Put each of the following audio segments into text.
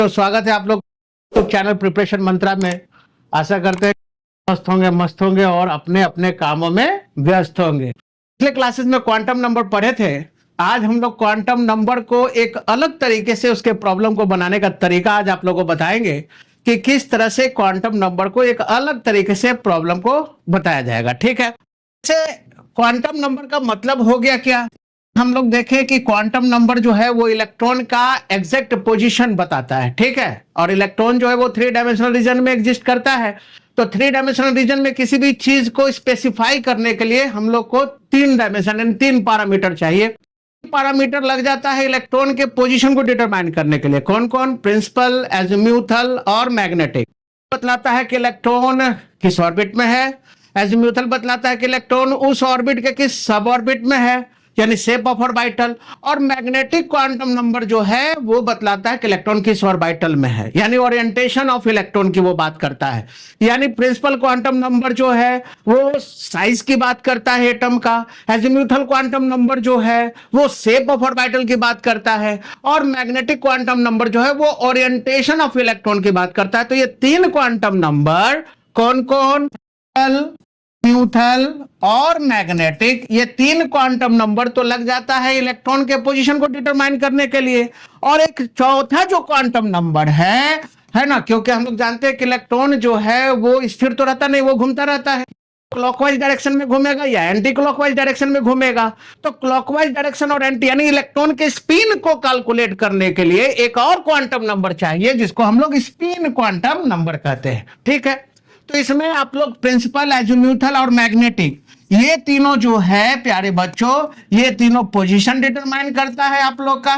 तो स्वागत है आप लोग तो चैनल प्रिपरेशन मंत्रा में। आशा करते हैं मस्त होंगे और अपने अपने कामों में व्यस्त होंगे। पिछले क्लासेस में क्वांटम नंबर पढ़े थे। आज हम लोग क्वांटम नंबर को एक अलग तरीके से उसके प्रॉब्लम को बनाने का तरीका आज आप लोगों को बताएंगे कि किस तरह से क्वांटम नंबर को एक अलग तरीके से प्रॉब्लम को बताया जाएगा। ठीक है, क्वांटम नंबर का मतलब हो गया क्या? हम लोग देखें कि क्वांटम नंबर जो है वो इलेक्ट्रॉन का एग्जैक्ट पोजीशन बताता है। ठीक है, और इलेक्ट्रॉन जो है वो 3 डायमेंशनल रीजन में एग्जिस्ट करता है। तो 3 डायमेंशनल रीजन में किसी भी चीज को स्पेसिफाई करने के लिए हम लोग को 3 डायमेंशन यानी 3 पैरामीटर चाहिए। पैरामीटर लग जाता है इलेक्ट्रॉन के पोजीशन को डिटरमाइन करने के लिए। कौन कौन? प्रिंसिपल, एजीम्यूथल और मैग्नेटिक। बतलाता है कि इलेक्ट्रॉन किस ऑर्बिट में है। एजीम्यूथल बतलाता है कि इलेक्ट्रॉन उस ऑर्बिट के किस सब ऑर्बिट में है, यानी शेप ऑफ ऑर्बिटल। और मैग्नेटिक क्वांटम नंबर जो है वो बतलाता है कि इलेक्ट्रॉन किस ऑर्बिटल में है, यानी ओरिएंटेशन ऑफ इलेक्ट्रॉन की वो बात करता है। यानी प्रिंसिपल क्वांटम नंबर जो है वो साइज की बात करता है एटम का। एजीम्यूथल क्वांटम नंबर जो है वो शेप ऑफ ऑर्बिटल की बात करता है। और मैग्नेटिक क्वांटम नंबर जो है वो ओरिएंटेशन ऑफ इलेक्ट्रॉन की बात करता है। तो ये 3 क्वांटम नंबर कौन कौन? म्यूथल और मैग्नेटिक, ये 3 क्वांटम नंबर तो लग जाता है इलेक्ट्रॉन के पोजीशन को डिटरमाइन करने के लिए। और एक चौथा जो क्वांटम नंबर है ना, क्योंकि हम लोग जानते हैं कि इलेक्ट्रॉन जो है वो स्थिर तो रहता नहीं, वो घूमता रहता है। क्लॉकवाइज डायरेक्शन में घूमेगा या एंटी क्लॉकवाइज डायरेक्शन में घूमेगा। तो क्लॉकवाइज डायरेक्शन और एंटी यानी इलेक्ट्रॉन के स्पिन को कैलकुलेट करने के लिए एक और क्वांटम नंबर चाहिए जिसको हम लोग स्पिन क्वांटम नंबर कहते हैं। ठीक है, तो इसमें आप लोग प्रिंसिपल, एजीम्यूथल और मैग्नेटिक, ये तीनों जो है प्यारे बच्चों, ये तीनों पोजीशन डिटरमाइन करता है आप लोग का।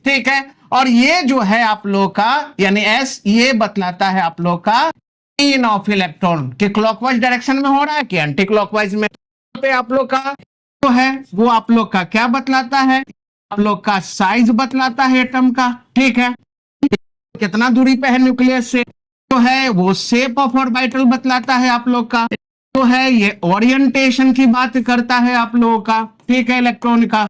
ठीक है, और ये जो है आप लोग का यानी एस, ये बतलाता है आप लोग का स्पिन ऑफ इलेक्ट्रॉन कि क्लॉकवाइज डायरेक्शन में हो रहा है कि एंटी क्लॉकवाइज में। पे आप लोग का जो है वो आप लोग का क्या बतलाता है? आप लोग का साइज बतलाता है एटम का। ठीक है, कितना दूरी पे है न्यूक्लियस से, तो है वो शेप ऑफ ऑर्बिटल बतलाता है आप लोग का। तो है ये ओरिएंटेशन की बात करता है आप लोगों का। ठीक है, इलेक्ट्रॉन का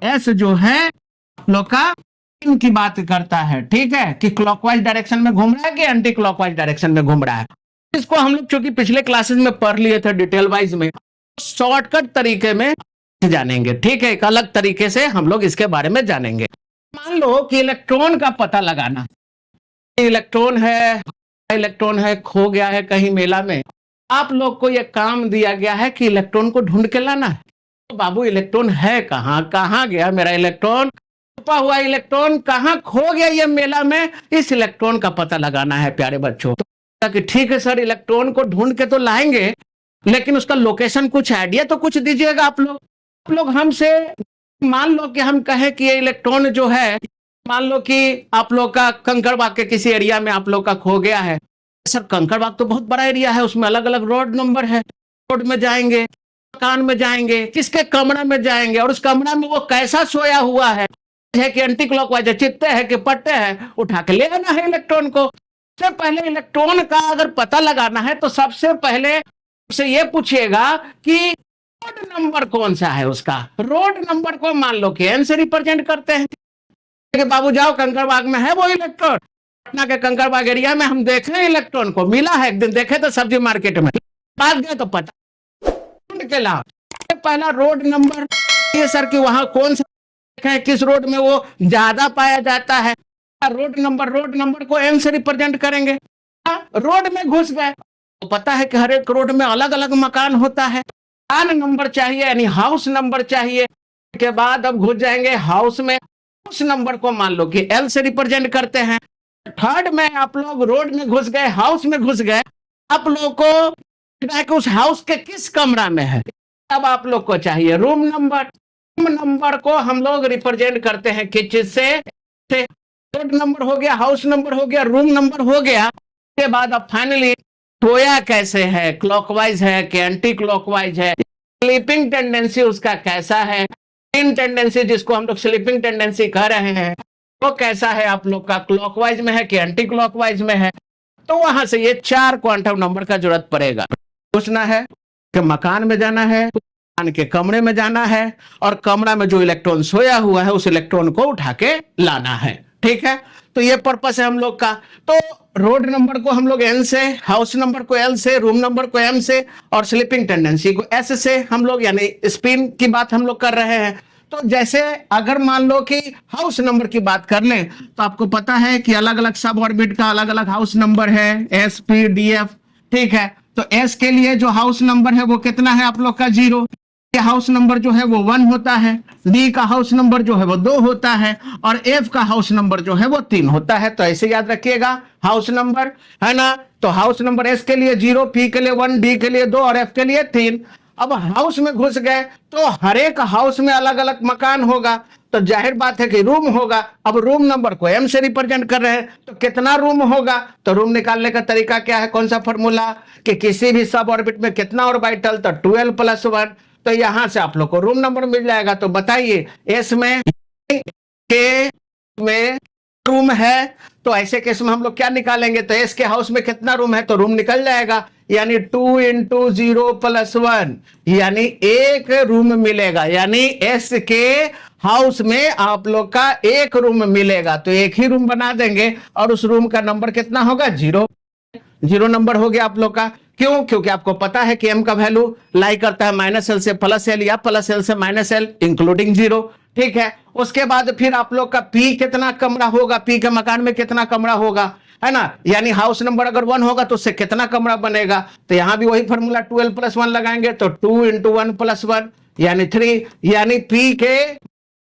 एस जो है आप लोग का की बात करता है। ठीक है, कि क्लॉकवाइज डायरेक्शन में घूम रहा है कि एंटी क्लॉकवाइज डायरेक्शन में घूम रहा है। इसको हम लोग चूंकि पिछले क्लासेस में पढ़ लिए थे डिटेल वाइज में, शॉर्टकट तरीके में जानेंगे। ठीक है, एक अलग तरीके से हम लोग इसके बारे में जानेंगे। मान लो कि इलेक्ट्रॉन का पता लगाना, इलेक्ट्रॉन है खो गया है कहीं मेला में। आप लोग को यह काम दिया गया है कि इलेक्ट्रॉन को ढूंढ के लाना है। तो बाबू इलेक्ट्रॉन है कहाँ, कहाँ गया मेरा इलेक्ट्रॉन? छुपा हुआ इलेक्ट्रॉन कहाँ खो गया ये मेला में, इस इलेक्ट्रॉन का पता लगाना है प्यारे बच्चों। तो कि ठीक है सर, इलेक्ट्रॉन को ढूंढ के तो लाएंगे, लेकिन उसका लोकेशन कुछ आइडिया तो कुछ दीजिएगा आप लोग हमसे। मान लो कि हम कहें कि ये इलेक्ट्रॉन जो है, मान लो कि आप लोग का कंकड़बाग के किसी एरिया में आप लोग का खो गया है। सर कंकड़बाग तो बहुत बड़ा एरिया है, उसमें अलग अलग रोड नंबर है। रोड में जाएंगे, मकान में जाएंगे, किसके कमरा में जाएंगे, और उस कमरा में वो कैसा सोया हुआ है कि एंटी क्लॉकवाइज है, चित्ते है कि पट्टे है, उठा के ले आना है इलेक्ट्रॉन को। सबसे पहले इलेक्ट्रॉन का अगर पता लगाना है तो सबसे पहले उसे ये पूछिएगा कि रोड नंबर कौन सा है उसका। रोड नंबर को मान लो कि एन से रिप्रेजेंट करते हैं कि बाबू जाओ कंकड़बाग में है वो इलेक्ट्रॉन। पटना के कंकड़बाग एरिया में हम देखे इलेक्ट्रॉन को, मिला है एक दिन, देखे तो सब्जी मार्केट में, बात गए तो पता ढूंढ के ला। पहला रोड नंबर ये सर कि वहां कौन सा है, किस रोड में वो ज्यादा पाया जाता है। रोड नंबर को एन से रिप्रेजेंट करेंगे। रोड में घुस गए तो पता है कि हर एक रोड में अलग अलग मकान होता है। मकान नंबर चाहिए यानी हाउस नंबर चाहिए। के बाद अब घुस जाएंगे हाउस में, उस नंबर को मान लो कि एल से रिप्रेजेंट करते हैं। थर्ड में आप लोग रोड में घुस गए, हाउस में घुस गए, आप लोग को उस हाउस के किस कमरा में है। अब आप लोग को चाहिए रूम नंबर। रूम नंबर को हम लोग रिप्रेजेंट करते हैं किस चीज से? रोड नंबर हो गया, हाउस नंबर हो गया, रूम नंबर हो गया। के बाद अब फाइनली सोया कैसे है, क्लॉकवाइज है कि एंटी क्लॉकवाइज है, स्लीपिंग टेंडेंसी उसका कैसा है, इन टेंडेंसी जिसको हम लोग स्लीपिंग टेंडेंसी कह रहे हैं वो कैसा है, आप लोग का क्लॉकवाइज में है कि एंटी क्लॉकवाइज में है। तो वहां से ये 4 क्वांटम नंबर का जरूरत पड़ेगा। पूछना है कि मकान में जाना है, मकान के कमरे में जाना है, और कमरा में जो इलेक्ट्रॉन सोया हुआ है उस इलेक्ट्रॉन को उठा के लाना है। ठीक है, तो ये पर्पस है हम लोग का। तो रोड नंबर को हम लोग एन से, हाउस नंबर को एल से, रूम नंबर को एम से और स्लीपिंग टेंडेंसी को एस से हम लोग यानी स्पिन की बात हम लोग कर रहे हैं। तो जैसे अगर मान लो कि हाउस नंबर की बात कर लें तो आपको पता है कि अलग अलग सब ऑर्बिट का अलग अलग हाउस नंबर है, एस पी डी एफ। ठीक है, तो एस के लिए जो हाउस नंबर है वो कितना है आप लोग का 0, हाउस नंबर जो है वो 1 होता है, डी का हाउस नंबर जो है वो 2 होता है और एफ का हाउस नंबर जो है वो 3 होता है। तो ऐसे याद रखिएगा हाउस नंबर, है ना। तो हाउस नंबर एस के लिए 0, पी के लिए 1, डी के लिए 2 और एफ के लिए 3। अब हाउस में घुस गए तो हर एक हाउस में अलग अलग मकान होगा, तो जाहिर बात है कि रूम होगा। अब रूम नंबर को एम से रिप्रेजेंट कर रहे हैं तो कितना रूम होगा, तो रूम निकालने का तरीका क्या है, कौन सा फॉर्मूला कि किसी भी सब ऑर्बिट में कितना ऑर्बिटल, तो 12 + 1। तो यहां से आप लोग को रूम नंबर मिल जाएगा। तो बताइए एस में के में रूम है, तो ऐसे केस में हम लोग क्या निकालेंगे, तो एस के हाउस में कितना रूम है तो रूम निकल जाएगा, यानी 2 × 0 + 1 यानी 1 रूम मिलेगा। यानी एस के हाउस में आप लोग का 1 रूम मिलेगा, तो एक ही रूम बना देंगे और उस रूम का नंबर कितना होगा 0 नंबर हो गया आप लोग का। क्यों, क्योंकि आपको पता है कि एम का वैल्यू लाई करता है -L से +L या +L से -L इंक्लूडिंग 0। ठीक है, उसके बाद फिर आप लोग का पी कितना कमरा होगा, पी के मकान में कितना कमरा होगा, है ना। यानी हाउस नंबर अगर 1 होगा तो उससे कितना कमरा बनेगा, तो यहां भी वही फॉर्मूला 12 + 1 लगाएंगे, तो 2 × 1 + 1 यानी 3। यानी पी के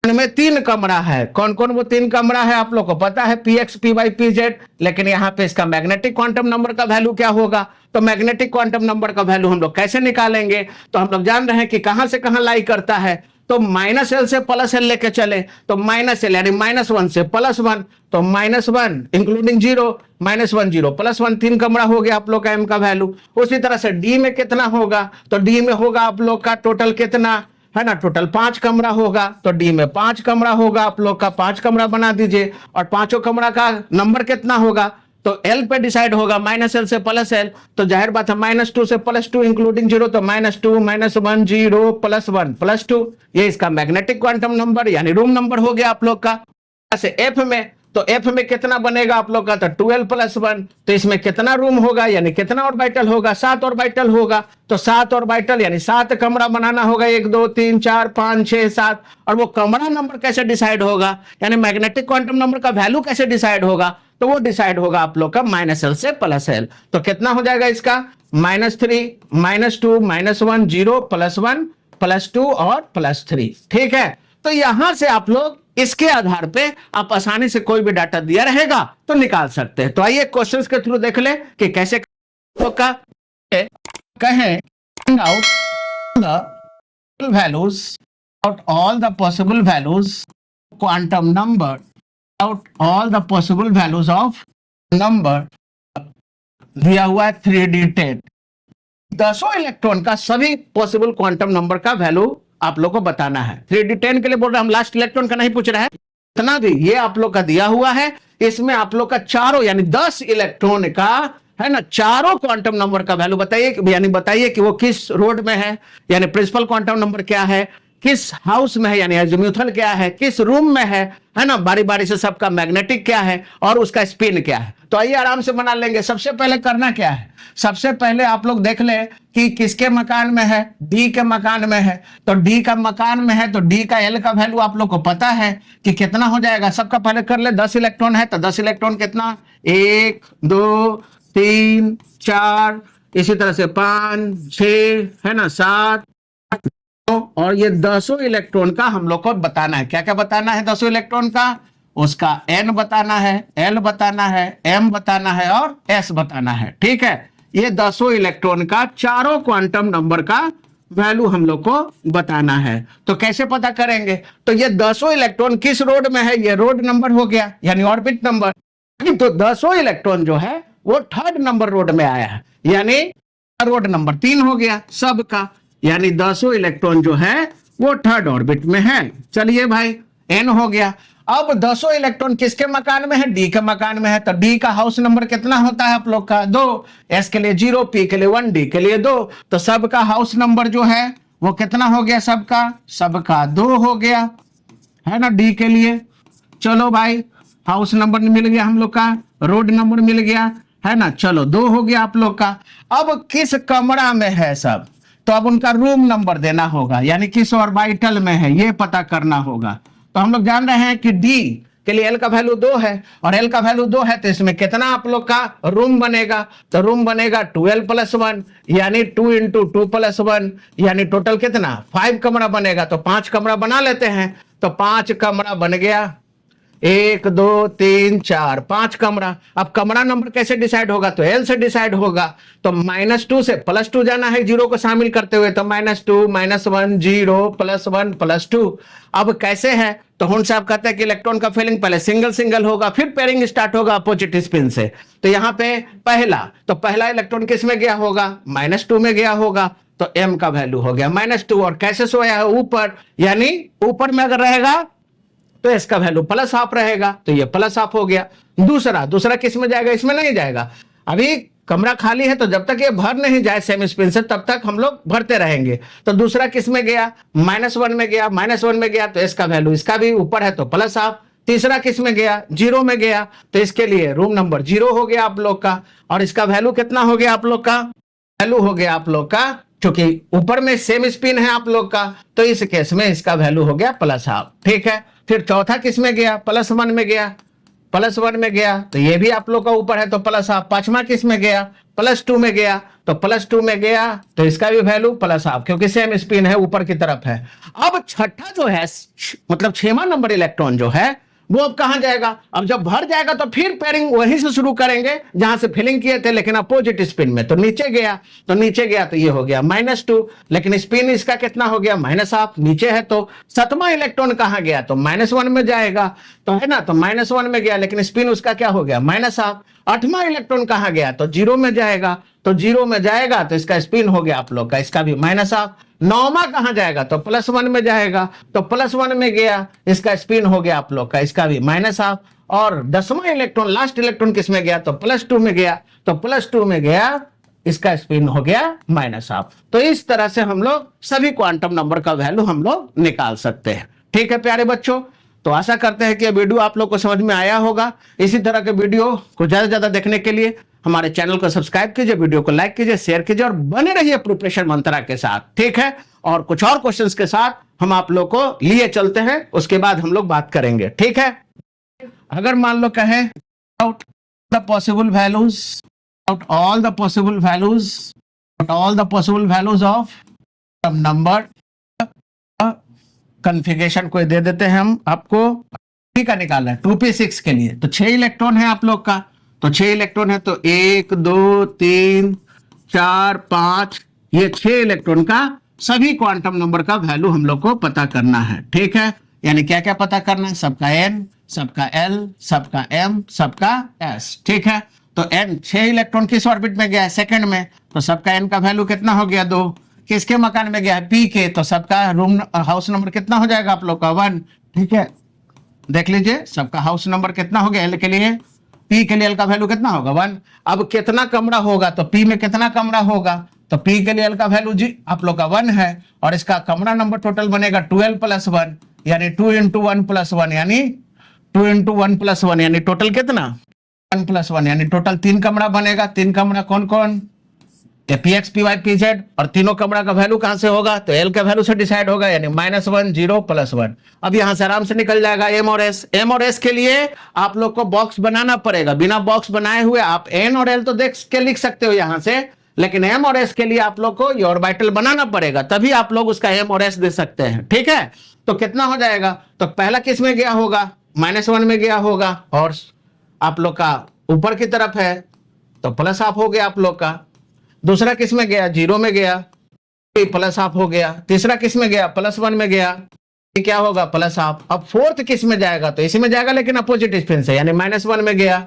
में 3 कमरा है। कौन कौन वो 3 कमरा है आप लोग को पता है, पीएक्स, पीवाई, पीजेड। लेकिन यहाँ पे इसका मैग्नेटिक क्वांटम नंबर का वैल्यू क्या होगा, तो मैग्नेटिक क्वांटम नंबर का वैल्यू हम लोग कैसे निकालेंगे, तो हम लोग जान रहे हैं कि कहां से कहां लाई करता है। तो -L से +L लेके चले तो -L यानी -1 से +1, तो -1 इंक्लूडिंग 0, -1 0 +1 3 कमरा हो गया आप लोग का एम का वैल्यू। उसी तरह से डी में कितना होगा, तो डी में होगा आप लोग का टोटल कितना है ना, टोटल 5 कमरा होगा, तो डी में 5 कमरा होगा आप लोग का, 5 कमरा बना दीजिए। और पांचों कमरा का नंबर कितना होगा, तो एल पे डिसाइड होगा, -L से +L, तो जाहिर बात है -2 से +2 इंक्लूडिंग 0, तो -2 -1 0 +1 +2 ये इसका मैग्नेटिक क्वांटम नंबर यानी रूम नंबर हो गया आप लोग का। ऐसे एफ में, तो एफ में कितना बनेगा आप लोग का, तो 12 + 1, तो इसमें कितना रूम होगा यानी कितना ऑर्बिटल होगा, 7 ऑर्बिटल होगा, तो 7 ऑर्बिटल यानी 7 कमरा बनाना होगा, 1 2 3 4 5 6 7। और वो कमरा नंबर कैसे डिसाइड होगा, यानी मैग्नेटिक क्वांटम नंबर का वैल्यू कैसे डिसाइड होगा, तो वो डिसाइड होगा आप लोग का -L से +L। तो कितना हो जाएगा इसका -3 -2 -1 0 +1 +2 और +3। ठीक है, तो यहां से आप लोग इसके आधार पे आप आसानी से कोई भी डाटा दिया रहेगा तो निकाल सकते हैं। तो आइए क्वेश्चंस के थ्रू देख ले कि कैसे का कहें out the values out all the possible values quantum number out all the possible values of number दिया हुआ है 3D10 10 इलेक्ट्रॉन का सभी पॉसिबल क्वांटम नंबर का वैल्यू आप लोग को बताना है। 3D10 के लिए बोल रहे हैं हम, लास्ट इलेक्ट्रॉन का नहीं पूछ रहे हैं, इतना भी ये आप लोग का दिया हुआ है। इसमें आप लोग का चारों यानी 10 इलेक्ट्रॉन का है ना, चारों क्वांटम नंबर का वैल्यू बताइए, यानी बताइए कि वो किस रोड में है, यानी प्रिंसिपल क्वांटम नंबर क्या है, किस हाउस में है यानी एजिम्यूथल क्या है, किस रूम में है ना, बारी बारी से सबका मैग्नेटिक क्या है और उसका स्पिन क्या है। तो आइए आराम से बना लेंगे। सबसे पहले करना क्या है, सबसे पहले आप लोग देख ले कि किसके मकान में है, डी के मकान में है। तो डी का मकान में है तो डी का एल का वैल्यू आप लोग को पता है कि कितना हो जाएगा। सबका पहले कर ले, 10 इलेक्ट्रॉन है तो 10 इलेक्ट्रॉन कितना, 1 2 3 4 इसी तरह से 5 6 है ना 7 और ये 10 इलेक्ट्रॉन का हम लोग को बताना है। क्या क्या बताना है 10 इलेक्ट्रॉन का, उसका n बताना है, l बताना है, m बताना है और s बताना है। ठीक है, ये 10 इलेक्ट्रॉन का चारों क्वांटम नंबर का वैल्यू हम लोग को बताना है। तो कैसे पता करेंगे, तो ये 10 इलेक्ट्रॉन किस रोड में है, ये रोड नंबर हो गया यानी ऑर्बिट नंबर। तो 10 इलेक्ट्रॉन जो है वो 3rd नंबर रोड में आया है, यानी रोड नंबर 3 हो गया सबका, यानी 10 इलेक्ट्रॉन जो है वो 3rd ऑर्बिट में है। चलिए भाई n हो गया। अब 10 इलेक्ट्रॉन किसके मकान में है, डी के मकान में है। तो डी का हाउस नंबर कितना होता है आप लोग का 2, एस के लिए 0, पी के लिए 1, डी के लिए 2। तो सबका हाउस नंबर जो है वो कितना हो गया, सबका 2 हो गया है ना डी के लिए। चलो भाई हाउस नंबर मिल गया हम लोग का, रोड नंबर मिल गया, है ना। चलो 2 हो गया आप लोग का। अब किस कमरा में है सब, तो अब उनका रूम नंबर देना होगा, यानी किस ऑर्बिटल में है ये पता करना होगा। तो हम लोग जान रहे हैं कि डी के लिए एल का वैल्यू 2 है, और एल का वैल्यू 2 है तो इसमें कितना आप लोग का रूम बनेगा, तो रूम बनेगा 2l + 1, यानी 2 × 2 + 1, यानी टोटल कितना 5 कमरा बनेगा। तो 5 कमरा बना लेते हैं, तो 5 कमरा बन गया, 1 2 3 4 5 कमरा। अब कमरा नंबर कैसे डिसाइड होगा, तो एल से डिसाइड होगा। तो -2 से +2 जाना है, 0 को शामिल करते हुए, तो -2 -1 0 +1 +2। अब कैसे है, तो हुन साहब कहते हैं कि इलेक्ट्रॉन का फिलिंग पहले सिंगल सिंगल होगा, फिर पेयरिंग स्टार्ट होगा अपोजिट स्पिन से। तो यहां पे पहला इलेक्ट्रॉन किस में गया होगा, -2 में गया होगा, तो m का वैल्यू हो गया -2। और कैसे सोया है, ऊपर, यानी ऊपर में अगर रहेगा तो इसका वैल्यू +½ रहेगा, तो ये +½ हो गया। दूसरा किस में जाएगा, इसमें नहीं जाएगा। अभी कमरा खाली है, तो जब तक ये भर नहीं जाए सेम स्पिन से तब तक हम लोग भरते रहेंगे। तो दूसरा किस में गया, -1 में गया, -1 में गया, तो इसका वैल्यू, इसका भी ऊपर है तो +½ तीसरा किस में गया, 0 में गया, तो इसके लिए रूम नंबर 0 हो गया आप लोग का। और इसका वैल्यू कितना हो गया आप लोग का, वैल्यू हो गया आप लोग का, क्योंकि ऊपर में सेम स्पिन है आप लोग का, तो इस केस में इसका वैल्यू हो गया +½ ठीक है। फिर चौथा किस में गया, +1 में गया, +1 में गया, तो ये भी आप लोग का ऊपर है तो +½ पांचवा किस में गया, +2 में गया, तो +2 में गया, तो इसका भी वैल्यू +½ क्योंकि सेम स्पिन है, ऊपर की तरफ है। अब छठा जो है, मतलब 6वां नंबर इलेक्ट्रॉन जो है, वो अब कहां जाएगा, अब जब भर जाएगा तो फिर पेयरिंग वहीं से शुरू करेंगे जहां से फिलिंग किए थे, लेकिन अपोजिट स्पिन में। तो नीचे गया तो ये हो गया -2, लेकिन स्पिन इसका कितना हो गया, -½ नीचे है। तो 7वां इलेक्ट्रॉन कहां गया, तो -1 में जाएगा, तो है ना, तो -1 में गया, लेकिन स्पिन उसका क्या हो गया, -½ 8वां इलेक्ट्रॉन कहां गया, तो 0 में जाएगा, तो 0 में जाएगा तो इसका स्पिन हो गया आप लोग का, इसका भी -½ 9वां कहां जाएगा, तो +1 में जाएगा, तो +1 में गया, इसका स्पिन हो गया आप लोग का, इसका भी -½ और 10वां इलेक्ट्रॉन, लास्ट इलेक्ट्रॉन किस में गया, तो +2 में गया, तो +2 में गया, इसका स्पिन हो गया -½ तो इस तरह से हम लोग सभी क्वांटम नंबर का वैल्यू हम लोग निकाल सकते हैं। ठीक है प्यारे बच्चों, तो आशा करते हैं कि यह वीडियो आप लोग को समझ में आया होगा। इसी तरह के वीडियो को ज्यादा से ज्यादा देखने के लिए हमारे चैनल को सब्सक्राइब कीजिए, वीडियो को लाइक कीजिए, शेयर कीजिए और बने रहिए प्रिपरेशन मंत्रा के साथ। ठीक है, और कुछ और क्वेश्चंस के साथ हम आप लोग को लिए चलते हैं, उसके बाद हम लोग बात करेंगे। ठीक है, अगर मान लो कहें out the possible values, out all the possible values, out all the possible values of number, configuration को दे देते हैं हम आपको, p का निकालना है 2p6 के लिए। तो 6 इलेक्ट्रॉन है आप लोग का, तो 6 इलेक्ट्रॉन है, तो 1 2 3 4 5, ये 6 इलेक्ट्रॉन का सभी क्वांटम नंबर का वैल्यू हम लोग को पता करना है। ठीक है, यानी क्या क्या पता करना है, सबका n, सबका l, सबका m, सबका s। ठीक है, तो n 6 इलेक्ट्रॉन किस ऑर्बिट में गया है, सेकंड में, तो सबका n का वैल्यू कितना हो गया, 2। किसके मकान में गया है, p के, तो सबका रूम हाउस नंबर कितना हो जाएगा आप लोग का, 1। ठीक है, देख लीजिए सबका हाउस नंबर कितना हो गया एल के लिए, p के लिए एल का वैल्यू कितना होगा, 1। अब कितना कमरा होगा, तो p में कितना कमरा होगा, तो p के लिए एल का वैल्यू जी आप लोग का 1 है, और इसका कमरा नंबर टोटल बनेगा 2l + 1, यानी 2 × 1 + 1, यानी 2 × 1 + 1, यानी टोटल कितना 1 + 1, यानी टोटल 3 कमरा बनेगा। 3 कमरा कौन कौन, px py pz, और तीनों कमरा का वैल्यू कहां से होगा, तो l का वैल्यू से डिसाइड होगा, यानी -1 0 +1। अब यहां से आराम से निकल जाएगा m और s। m और s के लिए आप लोग को बॉक्स बनाना पड़ेगा, बिना बॉक्स बनाए हुए आप n और l तो देख के लिख सकते हो यहां से, लेकिन m और s के लिए आप लोग को ये ऑर्बिटल बनाना पड़ेगा, तभी आप लोग उसका m और s दे सकते हैं। ठीक है, तो कितना हो जाएगा, तो पहला किस में गया होगा, -1 में गया होगा, और आप लोग का ऊपर की तरफ है तो +½ हो गया आप लोग का। दूसरा किस में गया, 0 में गया, +½ हो गया। तीसरा किस में गया, +1 में गया, ये क्या होगा, +½ अब फोर्थ किस में जाएगा, तो इसी में जाएगा, लेकिन अपोजिट स्पिन से, यानी -1 में गया,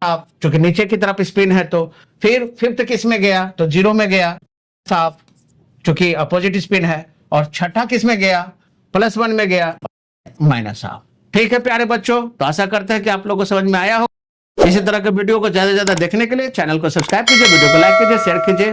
आप चूंकि नीचे की तरफ स्पिन है, तो फिर फिफ्थ किस में गया, तो 0 में गया, चूंकि अपोजिट स्पिन है, और छठा किस में गया, +1 में गया, -½ ठीक है प्यारे बच्चों, तो आशा करते हैं कि आप लोगों को समझ में आया हो। इसी तरह के वीडियो को ज्यादा से ज्यादा देखने के लिए चैनल को सब्सक्राइब कीजिए, वीडियो को लाइक कीजिए, शेयर कीजिए।